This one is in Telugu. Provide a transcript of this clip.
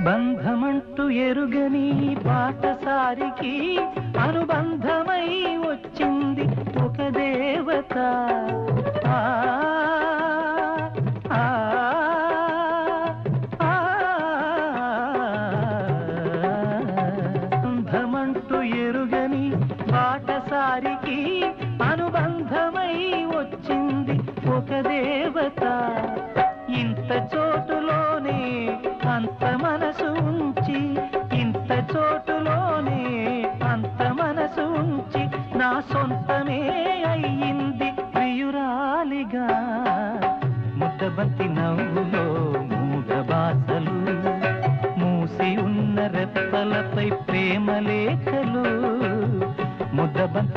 బంధమంటూ ఎరుగని బాటసారికి అనుబంధమై వచ్చింది ఒక దేవత. బంధమంటూ ఎరుగని బాటసారికి అనుబంధమై వచ్చింది ఒక దేవత. ఇంత చోటులోనే అంత మనసు ఉంచి, ఇంత చోటులోనే అంత మనసు ఉంచి నా సొంతమే అయ్యింది ప్రియురాలిగా. ముద్దబంతి నవ్వులో మూగ బాసలు, మూసి ఉన్న రెప్పలపై ప్రేమ లేఖలు. ముద్దబంతి